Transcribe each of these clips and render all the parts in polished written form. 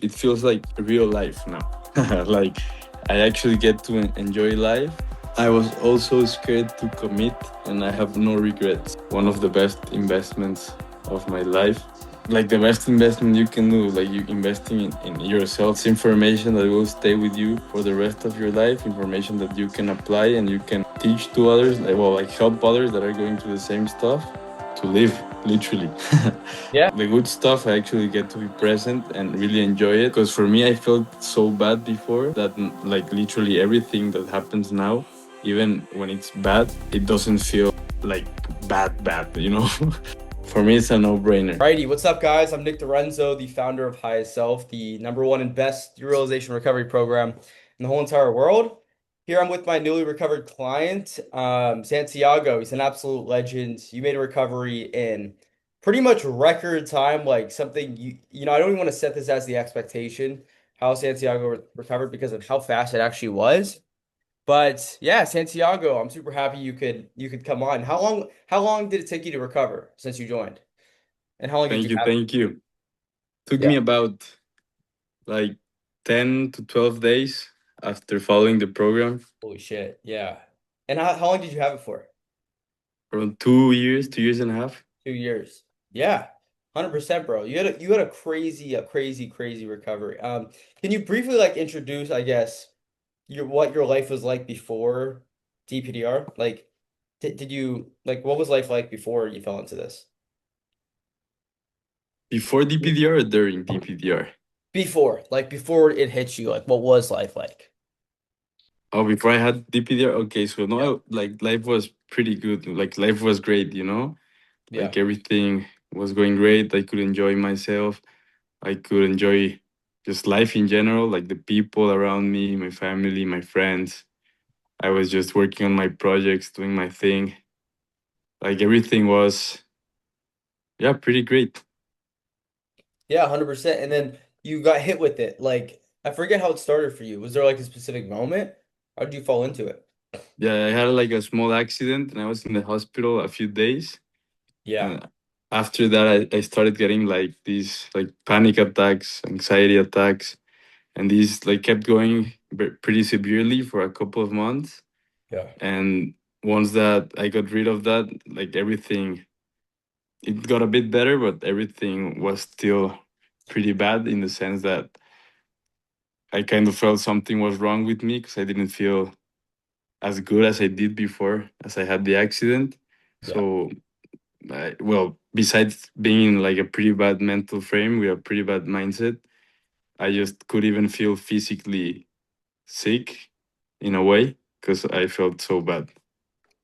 it feels like real life now. Like I actually get to enjoy life. I was also scared to commit, and I have no regrets. One of the best investments of my life. Like the best investment you can do, like you investing in yourself. It's information that will stay with you for the rest of your life, information that you can apply and you can teach to others, like, well, like help others that are going through the same stuff to live, literally. Yeah. The good stuff, I actually get to be present and really enjoy it. Because for me, I felt so bad before that, like, literally everything that happens now, even when it's bad, it doesn't feel like bad, you know? For me, it's a no brainer. Righty, what's up, guys? I'm Nick Dorenzo, the founder of Highest Self, the number one and best derealization recovery program in the whole entire world. Here I'm with my newly recovered client, Santiago. He's an absolute legend. You made a recovery in pretty much record time, like something I don't even want to set this as the expectation, how Santiago recovered because of how fast it actually was. But yeah, Santiago, I'm super happy you could come on. How long did it take you to recover since you joined? And how long did Thank you you, have it? thank you. Took Yeah. me about like 10 to 12 days after following the program. Holy shit. Yeah. And how long did you have it for? Around 2 years, 2 years and a half. 2 years. Yeah. 100%, bro. You had a crazy recovery. Can you briefly like introduce, I guess, what your life was like before DPDR? Like, did you like what was life like before you fell into this? Before DPDR or during DPDR? Before it hit you, like what was life like? Oh, before I had DPDR? Okay, so Yeah. no, like life was pretty good. Like life was great, you know? Yeah. Like everything was going great. I could enjoy myself. I could enjoy just life in general, like the people around me, my family, my friends. I was just working on my projects, doing my thing. Like everything was, yeah, pretty great. Yeah, 100%. And then you got hit with it. Like, I forget how it started for you. Was there like a specific moment? How did you fall into it? Yeah, I had like a small accident and I was in the hospital a few days. Yeah. And after that, I started getting like these like panic attacks, anxiety attacks, and these like kept going pretty severely for a couple of months. Yeah. And once that I got rid of that, like everything, it got a bit better, but everything was still pretty bad in the sense that I kind of felt something was wrong with me because I didn't feel as good as I did before as I had the accident. Yeah. So, well, besides being in like a pretty bad mental frame with a pretty bad mindset, I just could even feel physically sick in a way because I felt so bad.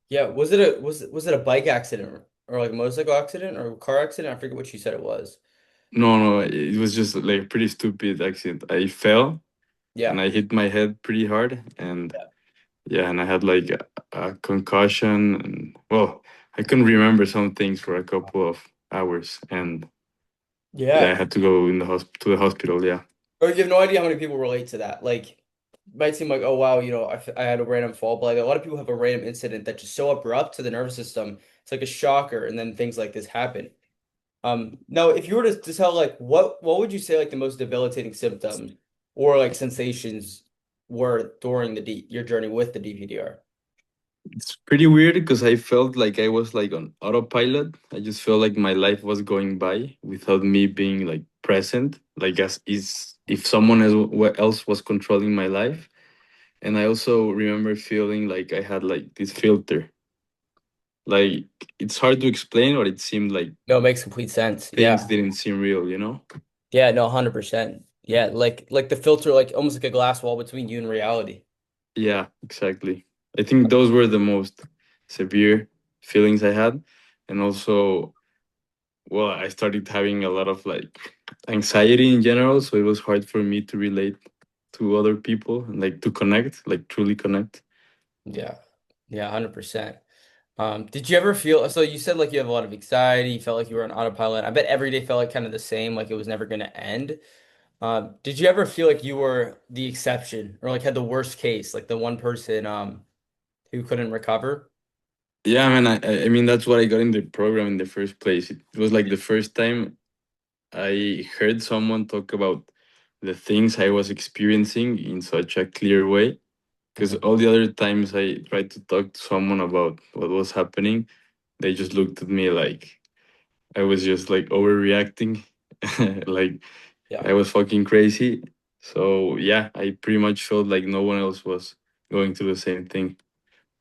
Yeah. Was it a bike accident or like a motorcycle accident or a car accident? I forget what you said it was. No, no, it was just like a pretty stupid accident. I fell and Yeah. I hit my head pretty hard, and Yeah. yeah, and I had like a concussion, and well, I couldn't remember some things for a couple of hours, and yeah, I Yeah. had to go in the to the hospital. Yeah, Or you have no idea how many people relate to that. Like, it might seem like, oh wow, I had a random fall, but like a lot of people have a random incident that's just so abrupt to the nervous system. It's like a shocker, and then things like this happen. Now, if you were to tell like what would you say like the most debilitating symptoms or like sensations were during your journey with the DPDR? it's pretty weird because I felt like I was like on autopilot. I just felt like my life was going by without me being like present, like as is if someone else was controlling my life. And I also remember feeling like I had like this filter. Like it's hard to explain, but it seemed like No, it makes complete sense. things Yeah. didn't seem real, you know? Yeah, no, 100%. Yeah, like the filter, like almost like a glass wall between you and reality. Yeah, exactly. I think those were the most severe feelings I had. And also, well, I started having a lot of like anxiety in general. So it was hard for me to relate to other people and like to connect, like truly connect. Yeah. Yeah, 100%. Did you ever feel so you said like you have a lot of anxiety, you felt like you were on autopilot. I bet every day felt like kind of the same, like it was never gonna end. Did you ever feel like you were the exception or like had the worst case, like the one person who couldn't recover? Yeah, man. I mean, that's what I got in the program in the first place. It was like the first time I heard someone talk about the things I was experiencing in such a clear way. Because Mhm. all the other times I tried to talk to someone about what was happening, they just looked at me like I was just like overreacting, like Yeah. I was fucking crazy. So yeah, I pretty much felt like no one else was going through the same thing.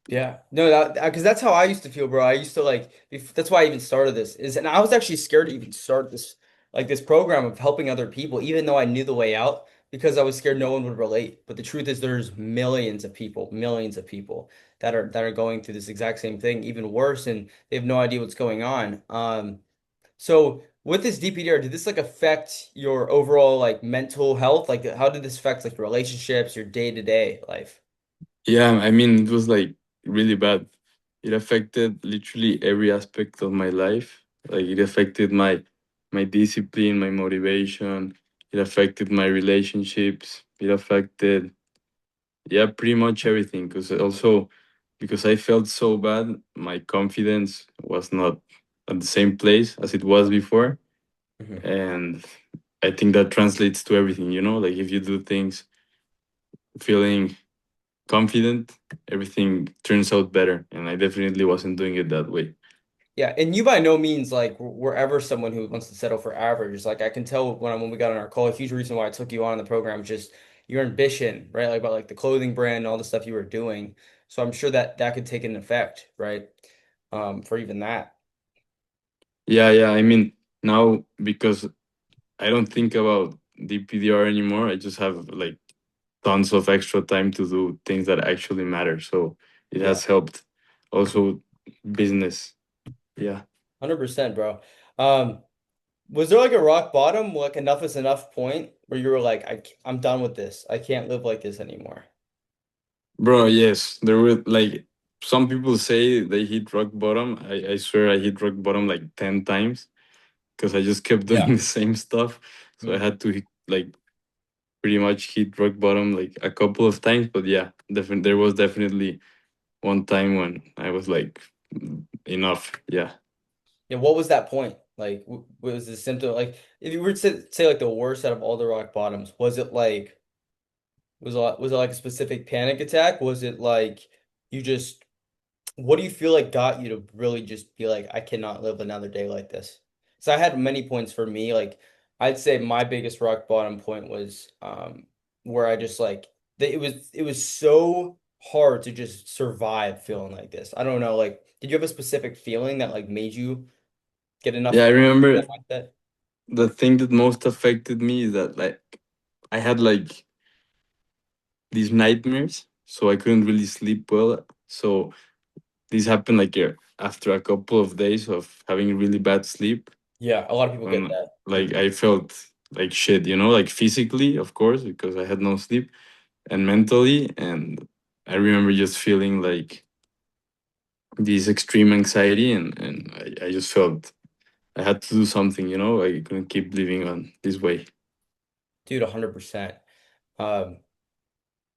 Yeah, no, that because that's how I used to feel, bro. I used to like that's why I even started this is, and I was actually scared to even start this like this program of helping other people, even though I knew the way out, because I was scared no one would relate. But the truth is, there's millions of people that are going through this exact same thing, even worse, and they have no idea what's going on. So with this DPDR, did this like affect your overall like mental health? Like, how did this affect like your relationships, your day-to-day life? Yeah, I mean, it was like really bad. It affected literally every aspect of my life. Like it affected my discipline, my motivation. It affected my relationships. It affected, yeah, pretty much everything. Because I felt so bad, my confidence was not at the same place as it was before. Mhm. And I think that translates to everything, like if you do things feeling confident, everything turns out better. And I definitely wasn't doing it that way. Yeah, and you by no means like were ever someone who wants to settle for average. Like I can tell when we got on our call, a huge reason why I took you on the program is just your ambition, right? Like about like the clothing brand and all the stuff you were doing. So I'm sure that that could take an effect, right? For even that. Yeah, yeah. I mean, now because I don't think about DPDR anymore, I just have like tons of extra time to do things that actually matter. So it Yeah, has helped. Also, business. Yeah. 100%, bro. Um, was there like a rock bottom, like enough is enough point where you were like, I'm done with this. I can't live like this anymore. Bro, yes. There were like some people say they hit rock bottom. I swear I hit rock bottom like 10 times because I just kept Yeah. doing the same stuff. So I Mm. had to like pretty much hit rock bottom like a couple of times. But yeah, definitely there was definitely one time when I was like, enough. Yeah. Yeah, what was that point? Like, what was the symptom? Like, if you were to say like the worst out of all the rock bottoms, was it like was it like a specific panic attack? Was it like you just what do you feel like got you to really just be like, I cannot live another day like this? So I had many points for me. Like, I'd say my biggest rock bottom point was where I just like it was so hard to just survive feeling like this. I don't know, like, did you have a specific feeling that like made you get enough Yeah, I remember like that? the thing that most affected me is that like I had like these nightmares, so I couldn't really sleep well. So this happened like after a couple of days of having really bad sleep, Yeah, a lot of people get and that. like I felt like shit, like physically, of course, because I had no sleep, and mentally. And I remember just feeling like this extreme anxiety, and I just felt I had to do something, I couldn't keep living on this way. Dude, 100%. Um,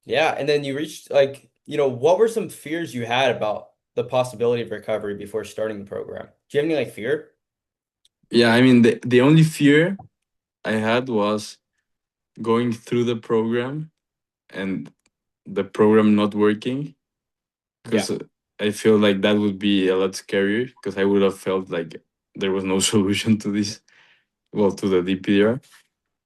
yeah, and then you reached like, what were some fears you had about the possibility of recovery before starting the program? Do you have any like fear? Yeah, I mean the only fear I had was going through the program and the program not working, Yeah, because I feel like that would be a lot scarier because I would have felt like there was no solution to this, well, to the DPDR. yeah.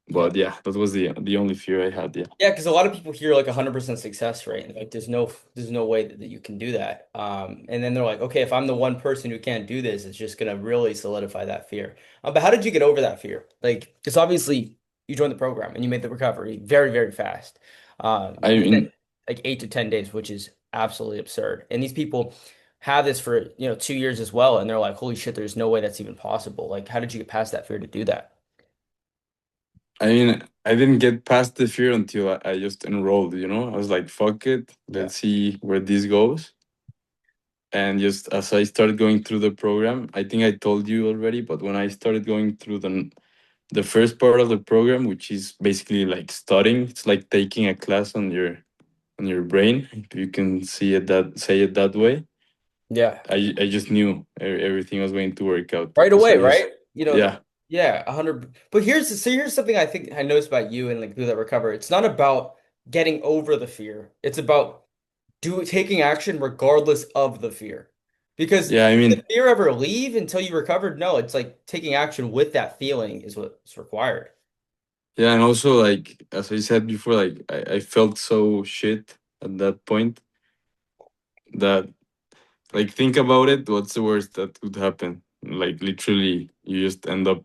But yeah, that was the only fear I had. Yeah. Yeah, because a lot of people hear like 100% success rate. And like there's no way that you can do that. And then they're like, okay, if I'm the one person who can't do this, it's just gonna really solidify that fear. But how did you get over that fear? Like, because obviously you joined the program and you made the recovery very, very fast. I Within mean, like 8 to 10 days, which is absolutely absurd. And these people have this for 2 years as well, and they're like, holy shit, there's no way that's even possible. Like, how did you get past that fear to do that? I didn't get past the fear until I just enrolled. I was like, fuck it, Yeah. let's see where this goes. And just as I started going through the program, I think I told you already, but when I started going through the first part of the program, which is basically like studying, it's like taking a class on your brain, if you can say it that way. Yeah. I just knew everything was going to work out Right because away, I just, right? yeah. Yeah, 100. But here's something I think I noticed about you and like through that recovery. It's not about getting over the fear. It's about taking action regardless of the fear. Because Yeah, I did the mean, fear ever leave until you recovered? No, it's like taking action with that feeling is what's required. yeah, and also like as I said before, like I felt so shit at that point that like think about it, what's the worst that could happen? Like literally you just end up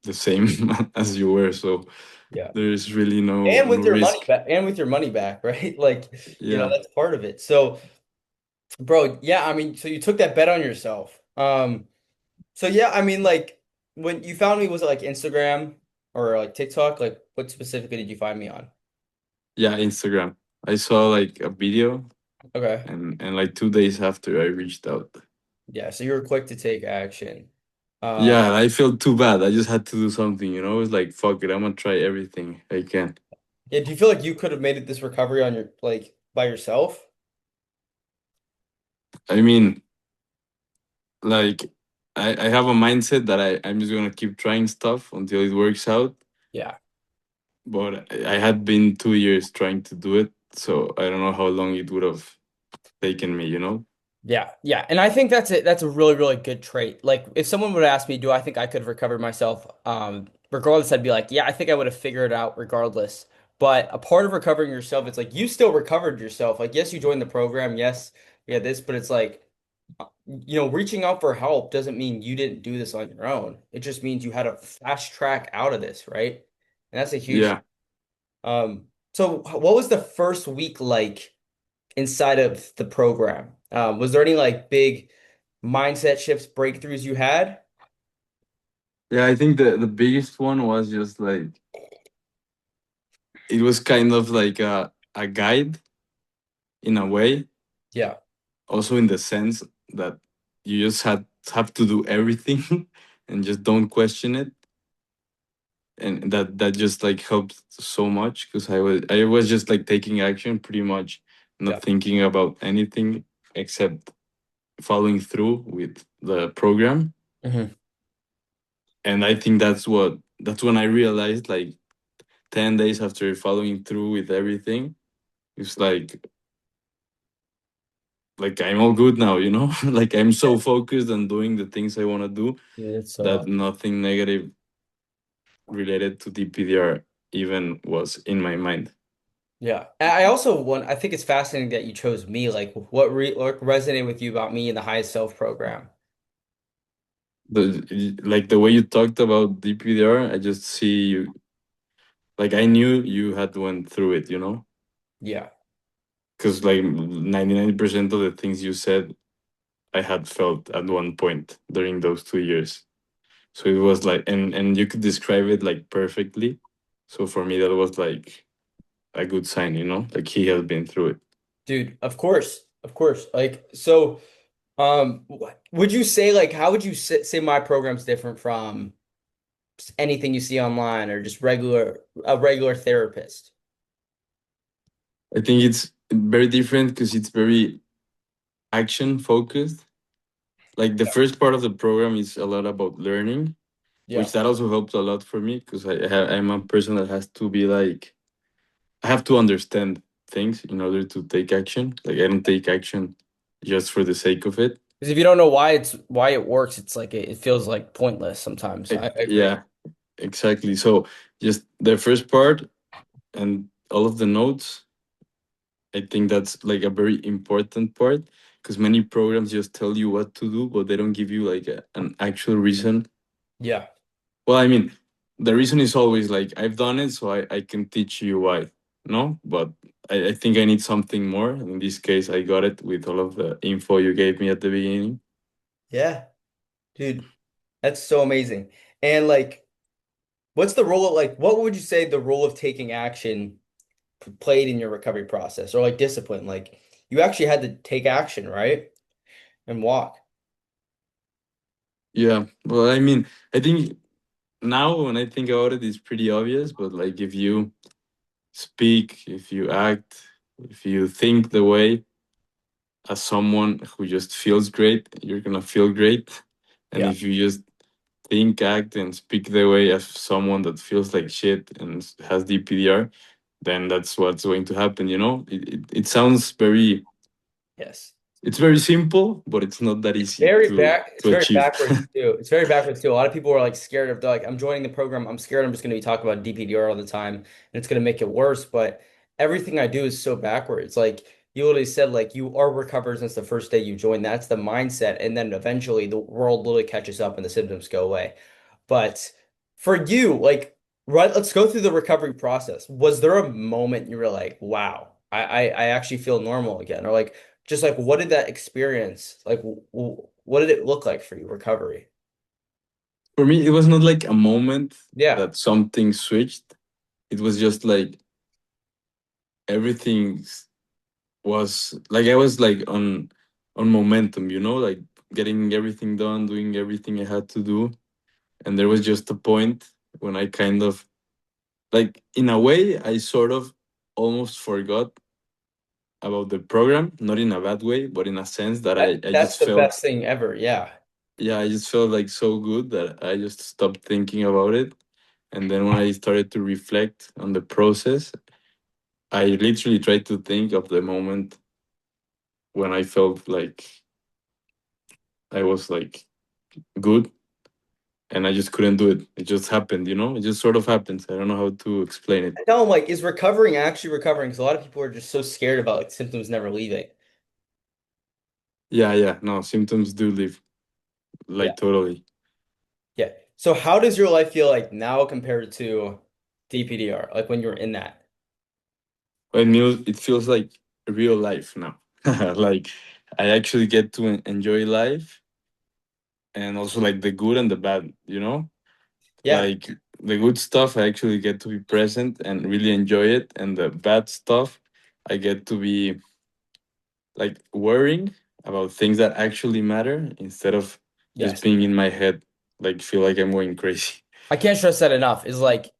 the same as you were. So Yeah. there's really And no with your money risk. back, and with your money back, right? Like, Yeah. that's part of it. So, bro, yeah, I mean, so you took that bet on yourself. So yeah, I mean, like when you found me, was it like Instagram or like TikTok? Like, what specifically did you find me on? Yeah, Instagram. I saw like a video Okay. and like 2 days after I reached out. Yeah, so you were quick to take action. Yeah, I felt too bad. I just had to do something, It's like fuck it, I'm gonna try everything I can. Yeah, do you feel like you could have made it this recovery on your like by yourself? I mean, like I have a mindset that I'm just gonna keep trying stuff until it works out. Yeah. But I had been 2 years trying to do it, so I don't know how long it would have taken me. Yeah, yeah, and I think that's it. That's a really, really good trait. Like, if someone would ask me, "Do I think I could have recovered myself?" Regardless, I'd be like, "Yeah, I think I would have figured it out regardless." But a part of recovering yourself, it's like you still recovered yourself. Like, yes, you joined the program. Yes, yeah, this, but it's like, reaching out for help doesn't mean you didn't do this on your own. It just means you had a fast track out of this, right? And that's a huge. Yeah. So what was the first week like inside of the program? Was there any like big mindset shifts, breakthroughs you had? Yeah, I think the biggest one was just like it was kind of like a guide in a way, Yeah, also in the sense that you just have to do everything and just don't question it. And that just like helped so much because I was just like taking action pretty much, yeah. not thinking about anything except following through with the program. Hmm. And I think that's when I realized, like, 10 days after following through with everything, it's like I'm all good now. Like I'm so focused on doing the things I want to do Yeah, that's so that awesome. nothing negative related to DPDR even was in my mind. Yeah. I also want, I think it's fascinating that you chose me. Like, what resonated with you about me in the highest self program? The way you talked about DPDR, I just see you, like I knew you had went through it. Yeah. Because like 99% of the things you said I had felt at one point during those 2 years. So it was like, and you could describe it like perfectly. So for me, that was like a good sign. Like he has been through it. Dude, of course. Of course. Like, so, would you say, like, how would you say my program's different from anything you see online or just a regular therapist? I think it's very different because it's very action focused. Like the first part of the program is a lot about learning, Yeah. which that also helps a lot for me because I'm a person that has to be like, I have to understand things in order to take action. Like I don't take action just for the sake of it. Because if you don't know why it works, it's like it feels like pointless sometimes. I agree. Yeah, exactly. So just the first part and all of the notes, I think that's like a very important part because many programs just tell you what to do, but they don't give you like an actual reason. Yeah. Well, I mean, the reason is always like I've done it, so I can teach you why. No, but I think I need something more. In this case, I got it with all of the info you gave me at the beginning. Yeah. Dude, that's so amazing. And like, what's the role of like, what would you say the role of taking action played in your recovery process or like discipline? Like, you actually had to take action, right? And walk. Yeah, well, I mean, I think now when I think about it, it's pretty obvious. But like, if you speak, if you act, if you think the way as someone who just feels great, you're gonna feel great. And Yeah. if you just think, act, and speak the way of someone that feels like shit and has DPDR, then that's what's going to happen. It sounds very, Yes. it's very simple, but it's not that easy It's to very achieve. backwards too. It's very backwards too. A lot of people are like scared of, they're like, I'm joining the program. I'm scared I'm just gonna be talking about DPDR all the time and it's gonna make it worse. But everything I do is so backwards. Like you literally said, like you are recovered since the first day you joined. That's the mindset. And then eventually the world literally catches up and the symptoms go away. But for you, like, right, let's go through the recovery process. Was there a moment you were like, wow, I actually feel normal again? Or like, just like, what did that experience, like, what did it look like for you, recovery? For me, it was not like a moment Yeah. that something switched. It was just like everything was like I was like on momentum, like getting everything done, doing everything I had to do. And there was just a point when I kind of, like, in a way, I sort of almost forgot about the program, not in a bad way, but in a sense that I That's just the felt, best thing ever. Yeah. yeah, I just felt like so good that I just stopped thinking about it. And then when I started to reflect on the process, I literally tried to think of the moment when I felt like I was like good, and I just couldn't do it. It just happened. It just sort of happens. I don't know how to explain it. I tell them, like, is recovering actually recovering? Because a lot of people are just so scared about like symptoms never leaving. Yeah, yeah. No, symptoms do leave, Yeah. like, totally. Yeah. So how does your life feel like now compared to DPDR? Like when you were in that? It feels like real life now. Like, I actually get to enjoy life, and also like the good and the bad. Yeah. Like, the good stuff, I actually get to be present and really enjoy it, and the bad stuff, I get to be like worrying about things that actually matter instead of just Yes. being in my head, like feel like I'm going crazy. I can't stress that enough. Is like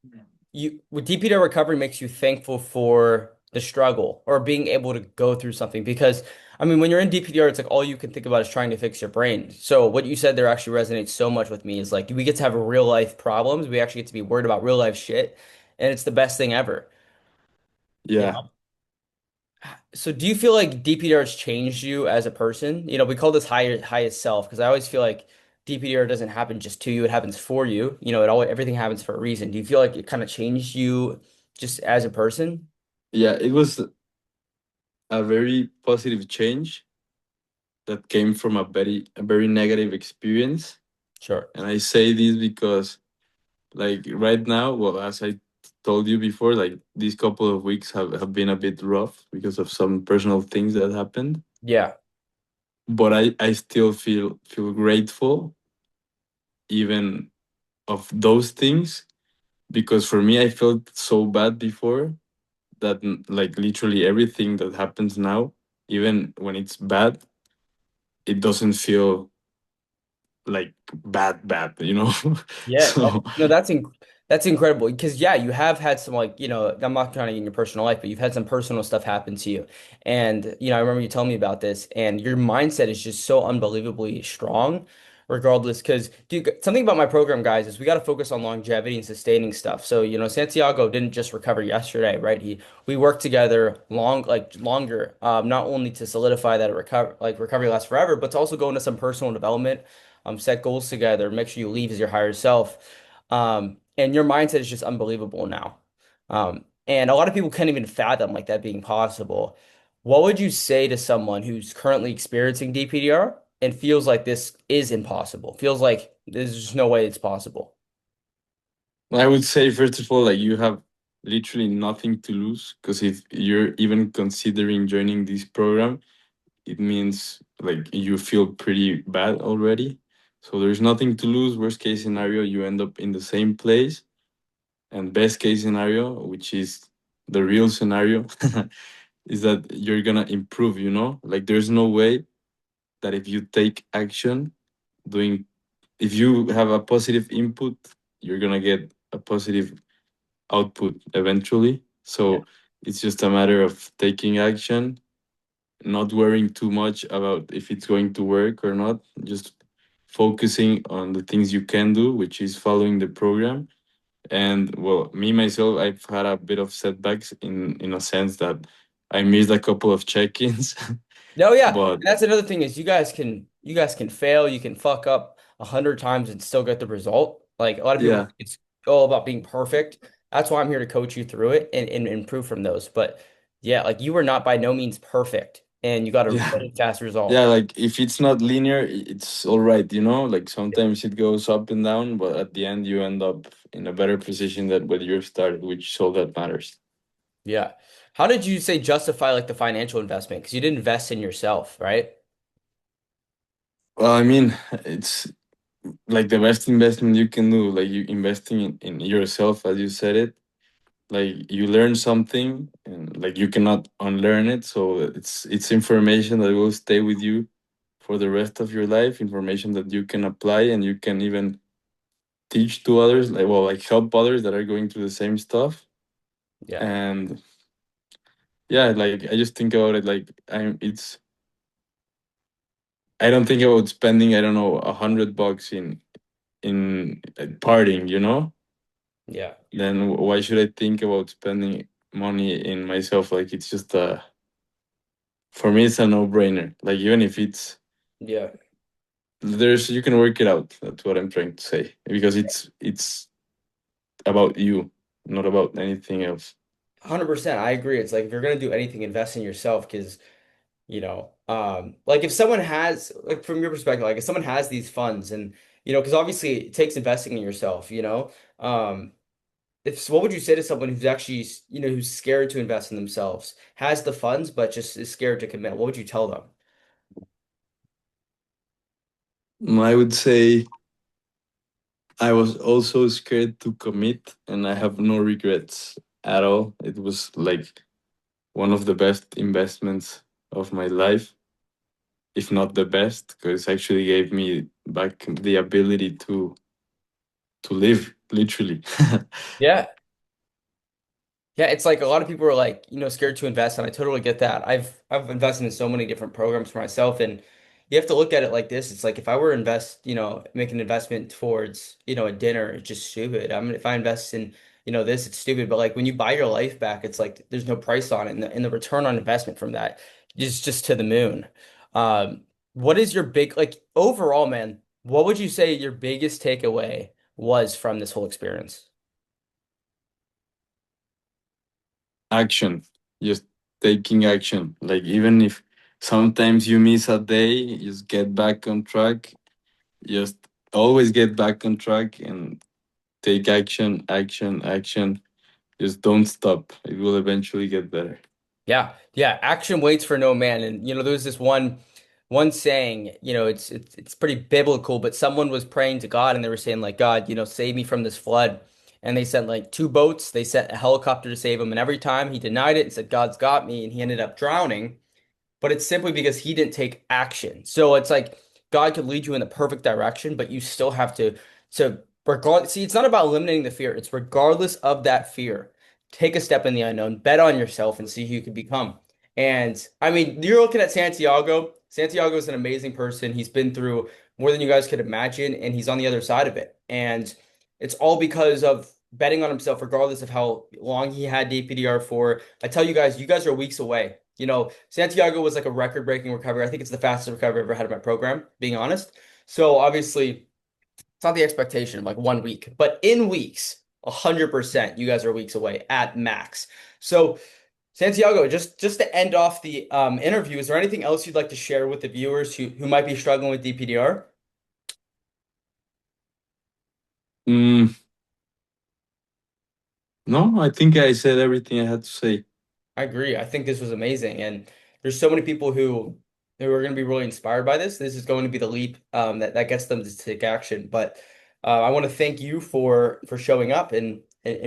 you with DPDR recovery makes you thankful for the struggle or being able to go through something because I mean when you're in DPDR it's like all you can think about is trying to fix your brain. So what you said there actually resonates so much with me is like we get to have real life problems. We actually get to be worried about real life shit and it's the best thing ever. You Yeah. know? So do you feel like DPDR has changed you as a person? We call this highest self because I always feel like DPDR doesn't happen just to you, it happens for you. Everything happens for a reason. Do you feel like it kind of changed you just as a person? Yeah, it was a very positive change that came from a very negative experience. Sure. And I say this because, like, right now, well, as I told you before, like, these couple of weeks have been a bit rough because of some personal things that happened. Yeah. But I still feel grateful even of those things, because for me I felt so bad before that, like, literally everything that happens now, even when it's bad, it doesn't feel like bad. Yeah, So no, that's incredible because yeah, you have had some like I'm not trying to get in your personal life, but you've had some personal stuff happen to you, and I remember you telling me about this, and your mindset is just so unbelievably strong, regardless. Because dude, something about my program, guys, is we got to focus on longevity and sustaining stuff. So Santiago didn't just recover yesterday, right? We worked together longer, not only to solidify that recovery lasts forever, but to also go into some personal development set goals together, make sure you leave as your higher self. And your mindset is just unbelievable now. And a lot of people can't even fathom like that being possible. What would you say to someone who's currently experiencing DPDR and feels like this is impossible? Feels like there's just no way it's possible. I would say, first of all, like, you have literally nothing to lose, because if you're even considering joining this program, it means like you feel pretty bad already. So there's nothing to lose. Worst case scenario, you end up in the same place. And best case scenario, which is the real scenario, is that you're gonna improve. Like, there's no way that if you take action, doing if you have a positive input, you're gonna get a positive output eventually. Yeah. So it's just a matter of taking action, not worrying too much about if it's going to work or not, just focusing on the things you can do, which is following the program. And well, me myself, I've had a bit of setbacks in a sense that I missed a couple of check-ins, No, yeah. And but that's another thing is you guys can fail, you can fuck up 100 times and still get the result. Like a lot of people yeah, think it's all about being perfect. That's why I'm here to coach you through it and improve from those. But yeah, like you were not by no means perfect and you got a yeah, really fast yeah. result. Like if it's not linear, it's all right, you know. Like sometimes it goes up and down, but at the end you end up in a better position than when you started, which is all that matters. Yeah. How did you say justify like the financial investment? Because you didn't invest in yourself, right? Well, I mean, it's like the best investment you can do. Like you investing in yourself, as you said it. Like you learn something, and like you cannot unlearn it. So it's information that will stay with you for the rest of your life. Information that you can apply and you can even teach to others. Like well, like help others that are going through the same stuff. Yeah. And yeah, like I just think about it like I don't think about spending, I don't know, $100 in partying, you know? Yeah. Then why should I think about spending money in myself? Like it's just for me it's a no-brainer. Like even if it's Yeah. there's you can work it out. That's what I'm trying to say. Because it's about you, not about anything else. 100%. I agree. It's like if you're gonna do anything, invest in yourself because like if someone has like from your perspective, like if someone has these funds and because obviously it takes investing in yourself. If what would you say to someone who's actually who's scared to invest in themselves, has the funds but just is scared to commit? What would you tell them? I would say I was also scared to commit and I have no regrets at all. It was like one of the best investments of my life, if not the best, because it actually gave me back the ability to live, literally. Yeah. Yeah, it's like a lot of people are like, scared to invest, and I totally get that. I've invested in so many different programs for myself, and you have to look at it like this. It's like if I were to make an investment towards, a dinner, it's just stupid. I mean, if I invest in, this, it's stupid. But like when you buy your life back, it's like there's no price on it, and the return on investment from that is just to the moon. Um, what is your big like overall, man? What would you say your biggest takeaway was from this whole experience? Action, just taking action. Like even if sometimes you miss a day, just get back on track. Just always get back on track and take action, action, action. Just don't stop. It will eventually get better. Yeah, yeah. Action waits for no man, and there's this one saying. It's pretty biblical, but someone was praying to God, and they were saying like, God, save me from this flood. And they sent like two boats. They sent a helicopter to save him, and every time he denied it and said, God's got me, and he ended up drowning, but it's simply because he didn't take action. So it's like God could lead you in the perfect direction, but you still have to regard. See, it's not about eliminating the fear. It's regardless of that fear, take a step in the unknown, bet on yourself, and see who you can become. And I mean, you're looking at Santiago. Santiago is an amazing person. He's been through more than you guys could imagine, and he's on the other side of it. And it's all because of betting on himself, regardless of how long he had DPDR for. I tell you guys are weeks away. Santiago was like a record-breaking recovery. I think it's the fastest recovery I've ever had in my program, being honest. So obviously, it's not the expectation of like 1 week, but in weeks, 100%, you guys are weeks away at max. So Santiago, just to end off the interview, is there anything else you'd like to share with the viewers who might be struggling with DPDR? Mm, no, I think I said everything I had to say. I agree. I think this was amazing, and there's so many people who are going to be really inspired by this. This is going to be the leap that gets them to take action. But I want to thank you for showing up and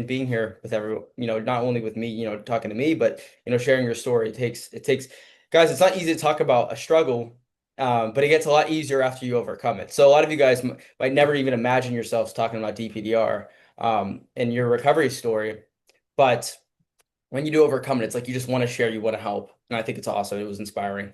being here with everyone. Not only with me, talking to me, but sharing your story. It takes guys. It's not easy to talk about a struggle, but it gets a lot easier after you overcome it. So a lot of you guys might never even imagine yourselves talking about DPDR and your recovery story, but when you do overcome it, it's like you just want to share, you want to help. And I think it's awesome. It was inspiring.